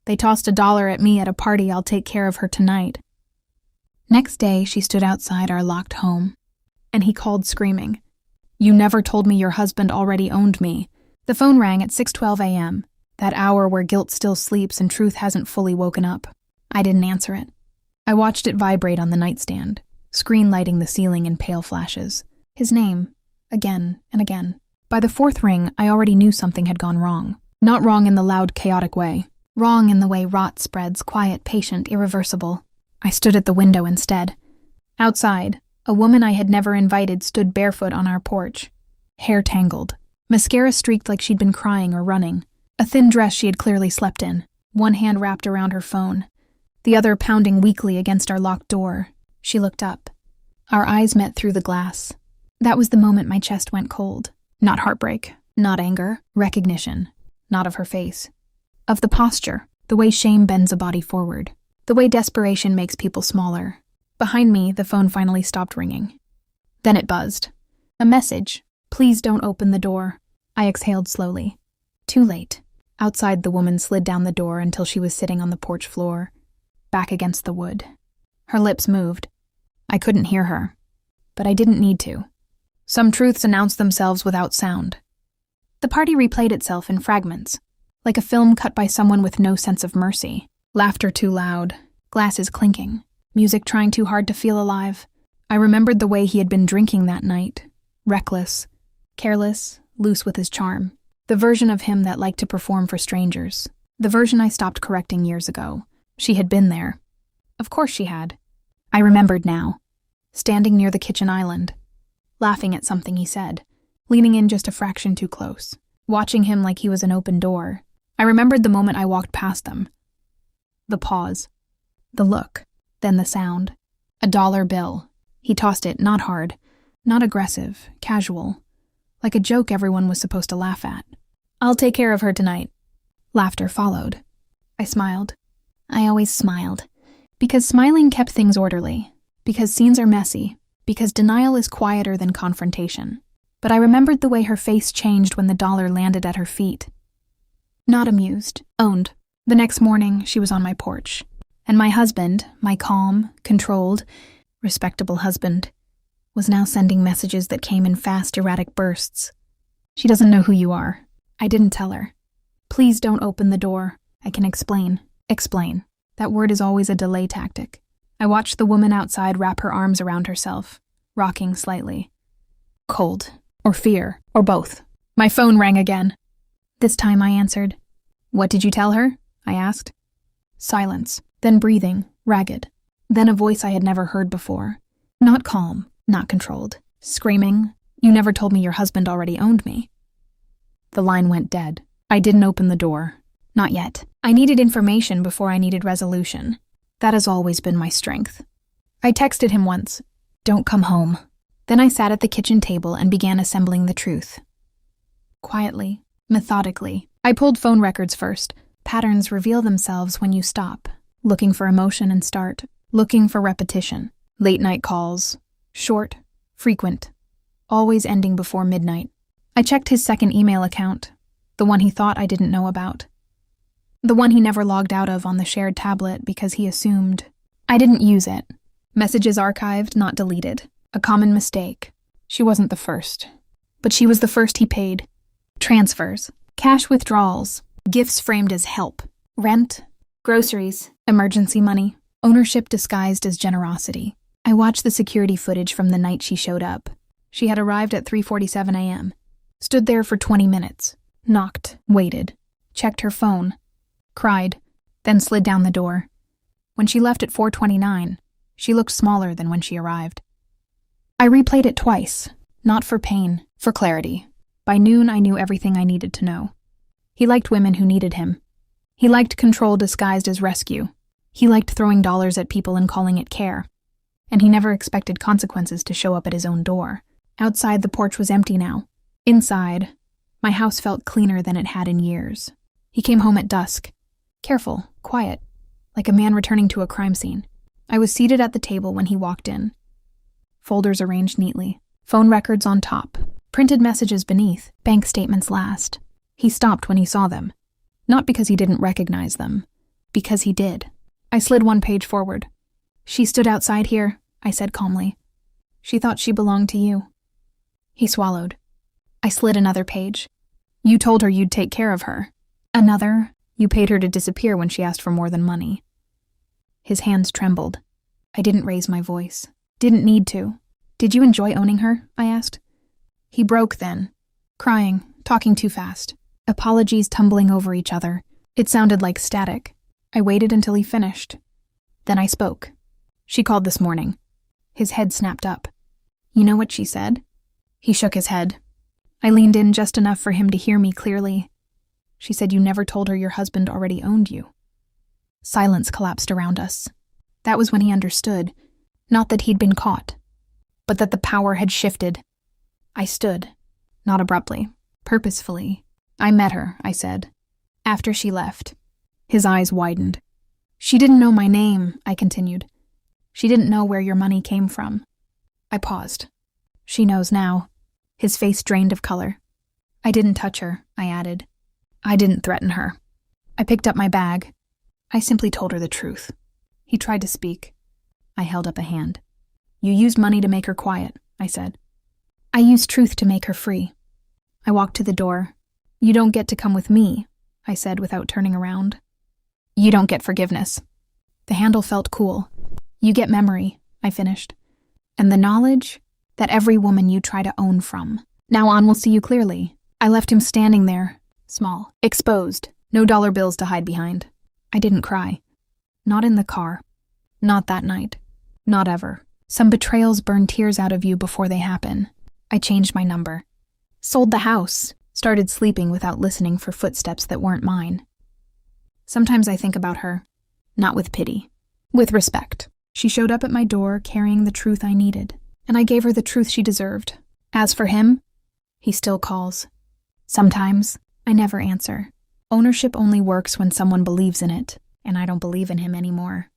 They tossed $1 at me at a party. I'll take care of her tonight. Next day, she stood outside our locked home, and he called screaming, "You never told me your husband already owned me." The phone rang at 6:12 a.m., that hour where guilt still sleeps and truth hasn't fully woken up. I didn't answer it. I watched it vibrate on the nightstand, screen lighting the ceiling in pale flashes. His name, again and again. By the fourth ring, I already knew something had gone wrong. Not wrong in the loud, chaotic way. Wrong in the way rot spreads, quiet, patient, irreversible. I stood at the window instead. Outside, a woman I had never invited stood barefoot on our porch. Hair tangled. Mascara streaked like she'd been crying or running. A thin dress she had clearly slept in. One hand wrapped around her phone. The other pounding weakly against our locked door. She looked up. Our eyes met through the glass. That was the moment my chest went cold. Not heartbreak, not anger, recognition. Not of her face. Of the posture, the way shame bends a body forward. The way desperation makes people smaller. Behind me, the phone finally stopped ringing. Then it buzzed. A message. "Please don't open the door." I exhaled slowly. Too late. Outside, the woman slid down the door until she was sitting on the porch floor, back against the wood. Her lips moved. I couldn't hear her, but I didn't need to. Some truths announced themselves without sound. The party replayed itself in fragments, like a film cut by someone with no sense of mercy. Laughter too loud, glasses clinking, music trying too hard to feel alive. I remembered the way he had been drinking that night. Reckless, careless, loose with his charm. The version of him that liked to perform for strangers. The version I stopped correcting years ago. She had been there. Of course she had. I remembered now. Standing near the kitchen island. Laughing at something he said. Leaning in just a fraction too close. Watching him like he was an open door. I remembered the moment I walked past them. The pause. The look. Then the sound. $1 bill. He tossed it, not hard. Not aggressive. Casual. Like a joke everyone was supposed to laugh at. "I'll take care of her tonight." Laughter followed. I smiled. I always smiled. Because smiling kept things orderly. Because scenes are messy. Because denial is quieter than confrontation. But I remembered the way her face changed when the $1 landed at her feet. Not amused. Owned. The next morning, she was on my porch. And my husband, my calm, controlled, respectable husband, was now sending messages that came in fast, erratic bursts. "She doesn't know who you are." I didn't tell her. "Please don't open the door. I can explain." Explain. That word is always a delay tactic. I watched the woman outside wrap her arms around herself, rocking slightly. Cold. Or fear. Or both. My phone rang again. This time I answered. "What did you tell her?" I asked. Silence. Then breathing, ragged. Then a voice I had never heard before. Not calm, not controlled. Screaming, "You never told me your husband already owned me." The line went dead. I didn't open the door. Not yet. I needed information before I needed resolution. That has always been my strength. I texted him once, "Don't come home." Then I sat at the kitchen table and began assembling the truth. Quietly, methodically. I pulled phone records first. Patterns reveal themselves when you stop, looking for emotion and start, looking for repetition. Late night calls. Short, frequent, always ending before midnight. I checked his second email account, the one he thought I didn't know about. The one he never logged out of on the shared tablet because he assumed. I didn't use it. Messages archived, not deleted. A common mistake. She wasn't the first. But she was the first he paid. Transfers. Cash withdrawals. Gifts framed as help. Rent. Groceries. Emergency money. Ownership disguised as generosity. I watched the security footage from the night she showed up. She had arrived at 3:47 a.m. Stood there for 20 minutes. Knocked. Waited. Checked her phone. Cried. Then slid down the door. When she left at 4:29, she looked smaller than when she arrived. I replayed it twice. Not for pain, for clarity. By noon, I knew everything I needed to know. He liked women who needed him. He liked control disguised as rescue. He liked throwing dollars at people and calling it care. And he never expected consequences to show up at his own door. Outside, the porch was empty now. Inside, my house felt cleaner than it had in years. He came home at dusk. Careful, quiet, like a man returning to a crime scene. I was seated at the table when he walked in. Folders arranged neatly. Phone records on top. Printed messages beneath. Bank statements last. He stopped when he saw them. Not because he didn't recognize them, Because he did. I slid one page forward. She stood outside here, I said calmly. She thought she belonged to you. He swallowed. I slid another page. You told her you'd take care of her. Another, you paid her to disappear when she asked for more than money. His hands trembled. I didn't raise my voice. Didn't need to. Did you enjoy owning her? I asked. He broke then, crying, talking too fast. Apologies tumbling over each other. It sounded like static. I waited until he finished. Then I spoke. She called this morning. His head snapped up. You know what she said? He shook his head. I leaned in just enough for him to hear me clearly. She said you never told her your husband already owned you. Silence collapsed around us. That was when he understood. Not that he'd been caught, but that the power had shifted. I stood, not abruptly, purposefully. I met her, I said, after she left. His eyes widened. She didn't know my name, I continued. She didn't know where your money came from. I paused. She knows now. His face drained of color. I didn't touch her, I added. I didn't threaten her. I picked up my bag. I simply told her the truth. He tried to speak. I held up a hand. You used money to make her quiet, I said. I used truth to make her free. I walked to the door. You don't get to come with me, I said without turning around. You don't get forgiveness. The handle felt cool. You get memory, I finished. And the knowledge that every woman you try to own from. Now on will see you clearly. I left him standing there, small, exposed, no dollar bills to hide behind. I didn't cry. Not in the car. Not that night. Not ever. Some betrayals burn tears out of you before they happen. I changed my number. Sold the house. Started sleeping without listening for footsteps that weren't mine. Sometimes I think about her, not with pity, with respect. She showed up at my door carrying the truth I needed, and I gave her the truth she deserved. As for him, he still calls. Sometimes, I never answer. Ownership only works when someone believes in it, and I don't believe in him anymore.